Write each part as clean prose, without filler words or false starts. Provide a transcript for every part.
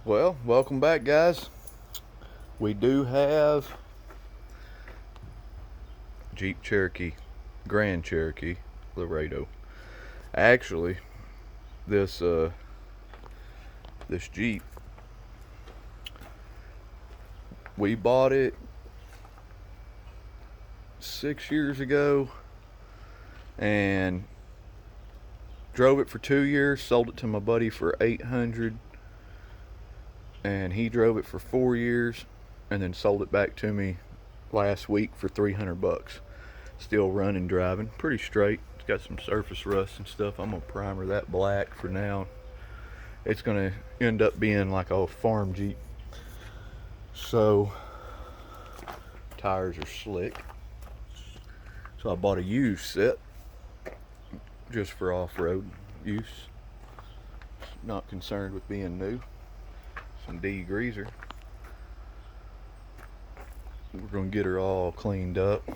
Well, welcome back, guys. We do have Jeep Cherokee, Grand Cherokee Laredo. Actually, this this Jeep, we bought it 6 years ago and drove it for 2 years. Sold it to my buddy for 800, and he drove it for 4 years, and then sold it back to me last week for $300. Still running, driving, pretty straight. It's got some surface rust and stuff. I'm gonna primer that black for now. It's gonna end up being like a farm Jeep. So tires are slick. So I bought a used set just for off-road use. Not concerned with being new. Some degreaser. We're gonna get her all cleaned up.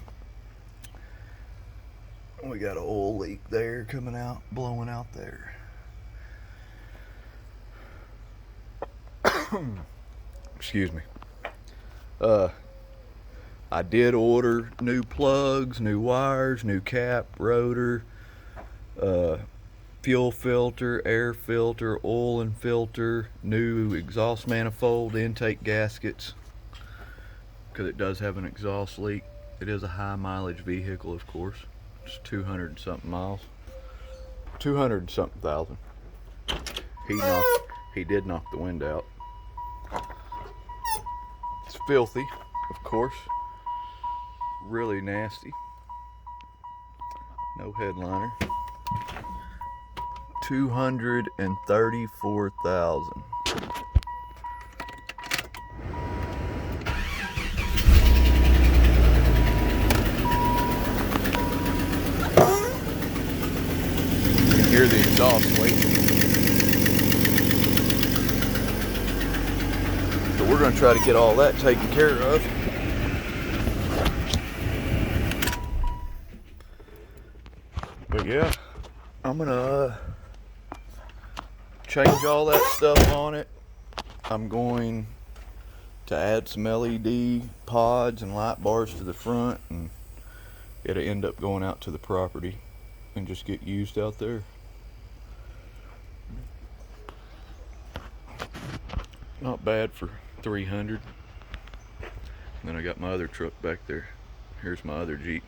We got an oil leak there coming out, blowing out there. Excuse me. I did order new plugs, new wires, new cap, rotor, fuel filter, air filter, oil and filter, new exhaust manifold, intake gaskets, because it does have an exhaust leak. It is a high mileage vehicle, of course. It's 200 and something miles. 200 and something thousand. He did knock the wind out. It's filthy, of course. Really nasty. No headliner. 234,000. You can hear the exhaust waiting. So we're going to try to get all that taken care of. But yeah, I'm gonna change all that stuff on it. I'm going to add some LED pods and light bars to the front, and it'll end up going out to the property and just get used out there. Not bad for 300. And then I got my other truck back there. Here's my other Jeep.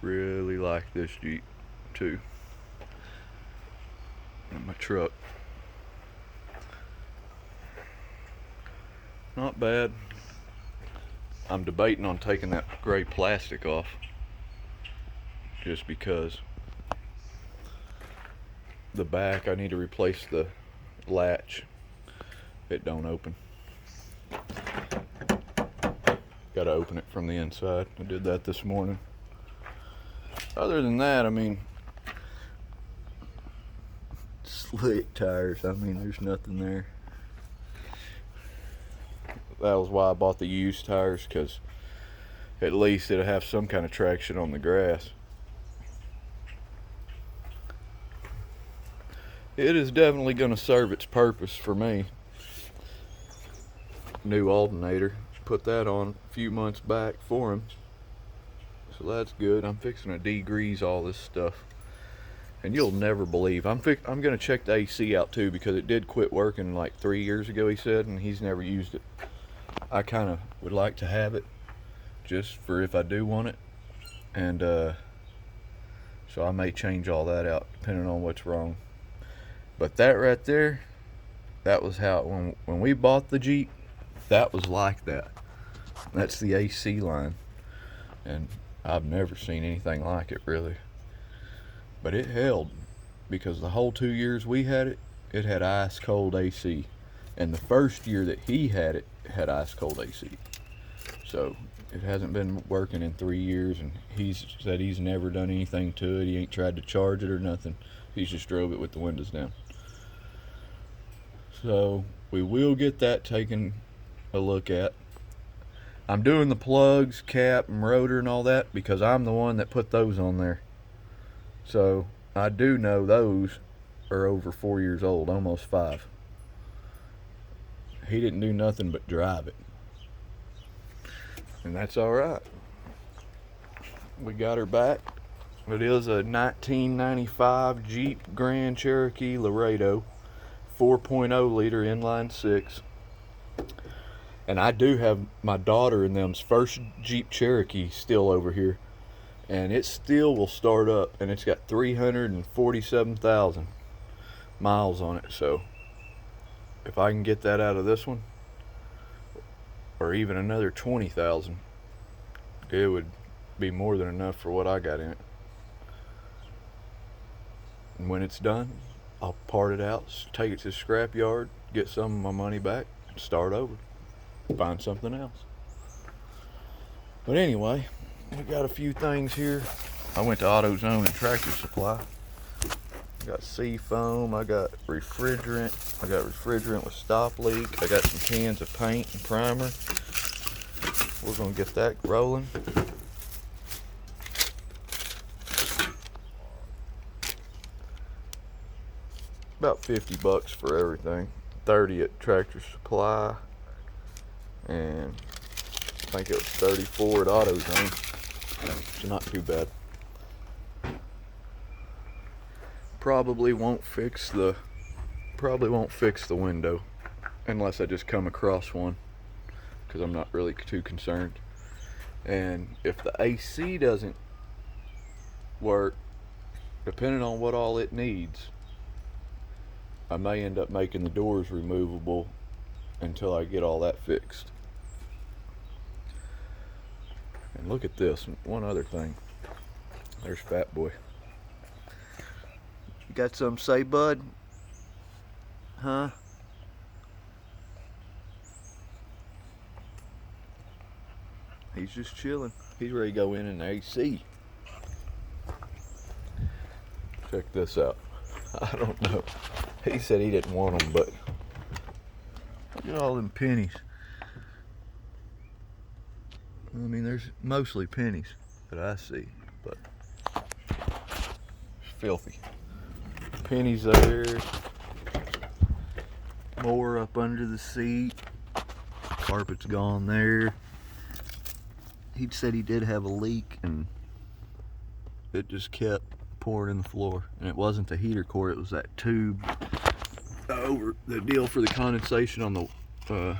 Really like this Jeep too. And my truck. Not bad. I'm debating on taking that gray plastic off, just because the back, I need to replace the latch. It don't open. Gotta open it from the inside. I did that this morning. Other than that, I mean, slick tires. I mean, there's nothing there. That was why I bought the used tires, because at least it'll have some kind of traction on the grass. It is definitely going to serve its purpose for me. New alternator. Put that on a few months back for him. So that's good. I'm fixing to degrease all this stuff. And you'll never believe. I'm going to check the AC out too, because it did quit working like 3 years ago, he said, and he's never used it. I kind of would like to have it just for if I do want it. And so I may change all that out depending on what's wrong. But that right there, that was how, when we bought the Jeep, that was like that. That's the AC line. And I've never seen anything like it, really. But it held, because the whole 2 years we had it, it had ice cold AC. And the first year that he had it had ice cold AC. So it hasn't been working in 3 years, and he's said he's never done anything to it. He ain't tried to charge it or nothing. He's just drove it with the windows down. So we will get that taken a look at. I'm doing the plugs, cap, and rotor and all that because I'm the one that put those on there. So I do know those, are over 4 years old, almost 5. He didn't do nothing but drive it. And that's alright. We got her back. It is a 1995 Jeep Grand Cherokee Laredo, 4.0 liter inline 6. And I do have my daughter and them's first Jeep Cherokee still over here. And it still will start up. And it's got 347,000 miles on it. So if I can get that out of this one, or even another 20,000, it would be more than enough for what I got in it. And when it's done, I'll part it out, take it to the scrap yard, get some of my money back, and start over. Find something else. But anyway, we got a few things here. I went to AutoZone and Tractor Supply. I got sea foam, I got refrigerant. I got refrigerant with stop leak. I got some cans of paint and primer. We're gonna get that rolling. About 50 bucks for everything. 30 at Tractor Supply, and I think it was 34 at AutoZone. So not too bad. Probably won't fix the window unless I just come across one, because I'm not really too concerned. And if the AC doesn't work, depending on what all it needs, I may end up making the doors removable until I get all that fixed. And look at this, one other thing. There's Fat Boy. You got something to say, bud? Huh? He's just chilling. He's ready to go in the AC. Check this out. I don't know. He said he didn't want them, but look at all them pennies. I mean, there's mostly pennies that I see, but it's filthy. Pennies there. More up under the seat. Carpet's gone there. He said he did have a leak, and it just kept pouring in the floor. And it wasn't the heater core, it was that tube over the deal for the condensation on the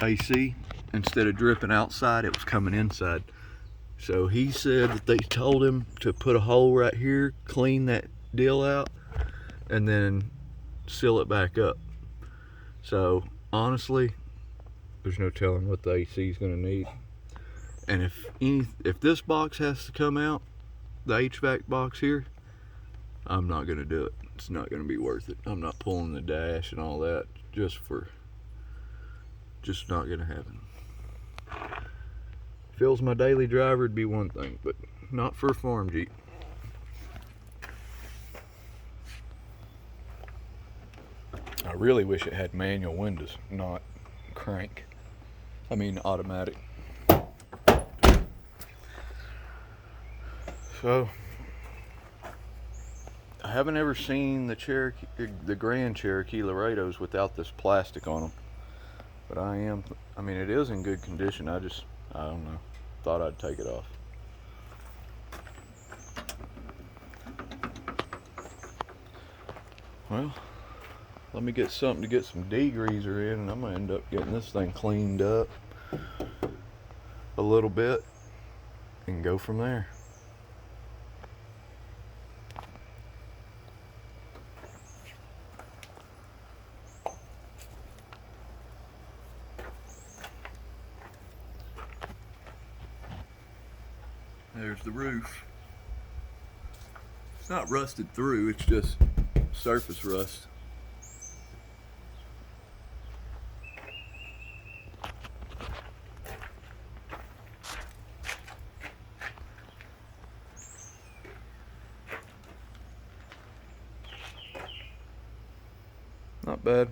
AC. Instead of dripping outside, it was coming inside. So he said that they told him to put a hole right here, clean that deal out, and then seal it back up. So honestly, there's no telling what the AC is going to need. And if this box has to come out, the HVAC box here, I'm not going to do it. It's not going to be worth it. I'm not pulling the dash and all that just not going to happen. If it was my daily driver, it'd be one thing, but not for a farm Jeep. I really wish it had manual windows, not crank. I mean automatic. So I haven't ever seen the Grand Cherokee Laredos without this plastic on them. But I mean, it is in good condition. I don't know. Thought I'd take it off. Well, let me get something to get some degreaser in, and I'm gonna end up getting this thing cleaned up a little bit and go from there. There's the roof. It's not rusted through, it's just surface rust. Not bad.